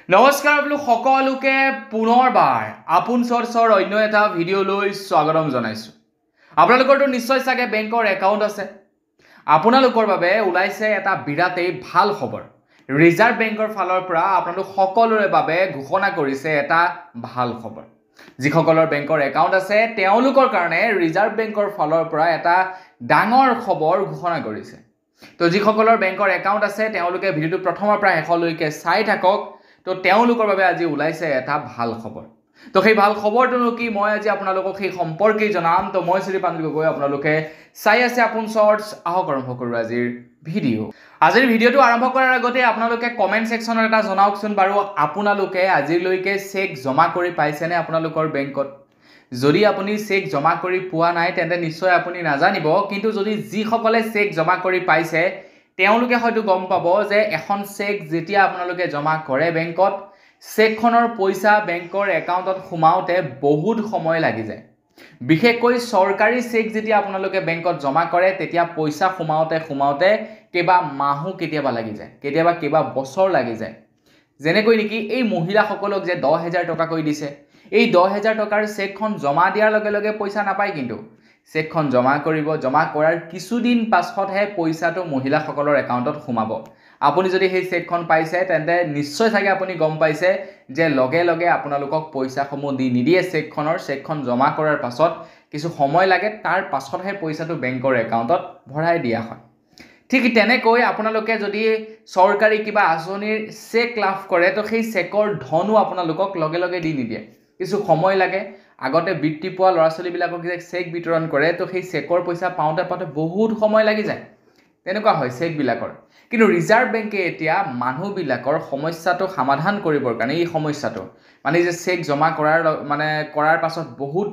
নমস্কাৰ বোলো সকলোকে পুনৰবাৰ আপোন চৰ্চৰ অন্য এটা ভিডিঅ'লৈ স্বাগতম জনাইছো। আপোনালোকৰটো নিশ্চয় চাগে বেংকৰ একাউণ্ট আছে। আপোনালোকৰ বাবে ওলাইছে এটা বিৰাটেই ভাল খবৰ। ৰিজাৰ্ভ বেংকৰ ফালৰ পৰা আপোনালোক সকলোৰে বাবে ঘোষণা কৰিছে এটা ভাল খবৰ। যিসকলৰ বেংকৰ একাউণ্ট আছে তেওঁলোকৰ কাৰণে ৰিজাৰ্ভ বেংকৰ ফালৰ পৰা এটা ডাঙৰ খবৰ ঘোষণা কৰিছে। তো যিসকলৰ বেংকৰ একাউণ্ট আছে তেওঁলোকে ভিডিঅ'টো প্ৰথমৰ পৰা শেষলৈকে চাই থাকক। তো তেওঁলোকৰ বাবে আজি ওলাইছে এটা ভাল খবৰ। তো সেই ভাল খবৰটোনো কি মই আজি আপোনালোকক সেই সম্পৰ্কে জনাম। তো মই শ্ৰী পাঞ্জল গগৈ, আপোনালোকে চাই আছে আপোন চৰ্চ। আহক আৰম্ভ কৰোঁ আজিৰ ভিডিঅ'। আজিৰ ভিডিঅ'টো আৰম্ভ কৰাৰ আগতে আপোনালোকে কমেণ্ট ছেকশ্যনত এটা জনাওকচোন বাৰু, আপোনালোকে আজিলৈকে চেক জমা কৰি পাইছেনে আপোনালোকৰ বেংকত? যদি আপুনি চেক জমা কৰি পোৱা নাই তেন্তে নিশ্চয় আপুনি নাজানিব, কিন্তু যদি যিসকলে চেক জমা কৰি পাইছে তেওঁলোকে হয়তো গম পাব যে এখন চেক যেতিয়া আপোনালোকে জমা কৰে বেংকত, চেকখনৰ পইচা বেংকৰ একাউণ্টত সোমাওঁতে বহুত সময় লাগি যায়। বিশেষকৈ চৰকাৰী চেক যেতিয়া আপোনালোকে বেংকত জমা কৰে তেতিয়া পইচা সোমাওঁতে কেইবা মাহো কেতিয়াবা লাগি যায়, কেতিয়াবা কেইবা বছৰ লাগি যায়। যেনেকৈ নেকি এই মহিলাসকলক যে 10,000 টকাকৈ দিছে, এই 10,000 টকাৰ চেকখন জমা দিয়াৰ লগে লগে পইচা নাপায়, কিন্তু চেকখন জমা কৰিব, জমা কৰাৰ কিছুদিন পাছতহে পইচাটো মহিলাসকলৰ একাউণ্টত সোমাব। আপুনি যদি সেই চেকখন পাইছে তেন্তে নিশ্চয় চাগে আপুনি গম পাইছে যে লগে লগে আপোনালোকক পইচাসমূহ দি নিদিয়ে। চেকখন জমা কৰাৰ পাছত কিছু সময় লাগে, তাৰ পাছতহে পইচাটো বেংকৰ একাউণ্টত ভৰাই দিয়া হয়। ঠিক তেনেকৈ আপোনালোকে যদি চৰকাৰী কিবা আঁচনিৰ চেক লাভ কৰে তো সেই চেকৰ ধনো আপোনালোকক লগে লগে দি নিদিয়ে, কিছু সময় লাগে। আগতে বৃত্তি পোৱা ল'ৰা ছোৱালীবিলাকক যে চেক বিতৰণ কৰে তো সেই চেকৰ পইচা পাওঁতে বহুত সময় লাগি যায়। তেনেকুৱা হয় চেকবিলাকৰ। কিন্তু ৰিজাৰ্ভ বেংকে এতিয়া মানুহবিলাকৰ সমস্যাটো সমাধান কৰিবৰ কাৰণে এই সমস্যাটো মানে যে চেক জমা কৰাৰ পাছত বহুত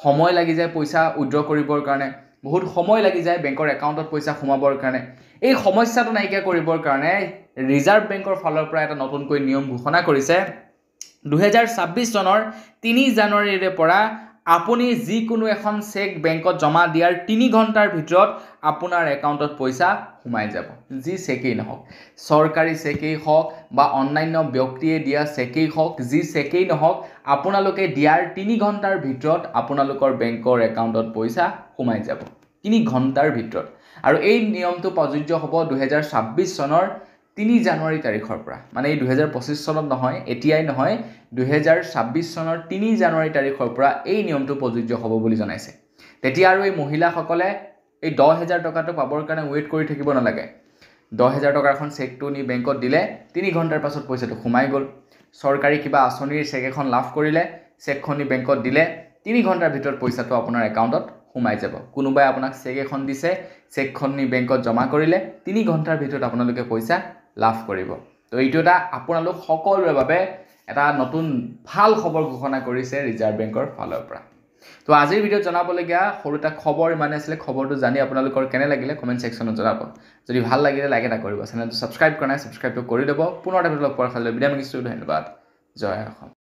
সময় লাগি যায় পইচা উইথড্ৰ কৰিবৰ কাৰণে, বহুত সময় লাগি যায় বেংকৰ একাউণ্টত পইচা সোমাবৰ কাৰণে, এই সমস্যাটো নাইকিয়া কৰিবৰ কাৰণে ৰিজাৰ্ভ বেংকৰ ফালৰ পৰা এটা নতুনকৈ নিয়ম ঘোষণা কৰিছে। 2026 চনৰ 3 জানুৱাৰীৰে পৰা আপুনি যিকোনো এখন চেক বেংকত জমা দিয়াৰ 3 ঘণ্টাৰ ভিতৰত আপোনাৰ একাউণ্টত পইচা সোমাই যাব। যি চেকেই নহওক, চৰকাৰী চেকেই হওক বা অন্যান্য ব্যক্তিয়ে দিয়া চেকেই হওক, যি চেকেই নহওক, আপোনালোকে দিয়াৰ 3 ঘণ্টাৰ ভিতৰত আপোনালোকৰ বেংকৰ একাউণ্টত পইচা সোমাই যাব, 3 ঘণ্টাৰ ভিতৰত। আৰু এই নিয়মটো প্ৰযোজ্য হ'ব 2026 চনৰ 3 জানুৱাৰী তাৰিখৰ পৰা। মানে এই 2025 চনত নহয়, এতিয়াই নহয়, 2026 চনৰ 3 জানুৱাৰী তাৰিখৰ পৰা এই নিয়মটো প্ৰযোজ্য হ'ব বুলি জনাইছে। তেতিয়া আৰু এই মহিলাসকলে এই 10,000 টকাটো পাবৰ কাৰণে ৱেইট কৰি থাকিব নালাগে। 10,000 টকাৰ এখন চেকটো নি বেংকত দিলে 3 ঘণ্টাৰ পাছত পইচাটো সোমাই গ'ল। চৰকাৰী কিবা আঁচনিৰ চেক এখন লাভ কৰিলে, চেকখন নি বেংকত দিলে 3 ঘণ্টাৰ ভিতৰত পইচাটো আপোনাৰ একাউণ্টত সোমাই যাব। কোনোবাই আপোনাক চেক এখন দিছে, চেকখন নি বেংকত জমা কৰিলে 3 ঘণ্টাৰ ভিতৰত আপোনালোকে পইচা লাভ কৰিব। তো এইটো এটা আপোনালোক সকলোৰে বাবে এটা নতুন ভাল খবৰ ঘোষণা কৰিছে ৰিজাৰ্ভ বেংকৰ ফালৰ পৰা। তো আজিৰ ভিডিঅ'ত জনাবলগীয়া সৰু এটা খবৰ ইমানে আছিলে। খবৰটো জানি আপোনালোকৰ কেনে লাগিলে কমেণ্ট ছেকশ্যনত জনাব। যদি ভাল লাগিলে লাইক এটা কৰিব, চেনেলটো ছাবস্ক্ৰাইব কৰা নাই ছাবস্ক্ৰাইবটো কৰি ল'ব। পুনৰ এটা ভিডিঅ' লগ পোৱাৰ খালি বিদায় মাগিছোঁ। ধন্যবাদ। জয় অসম।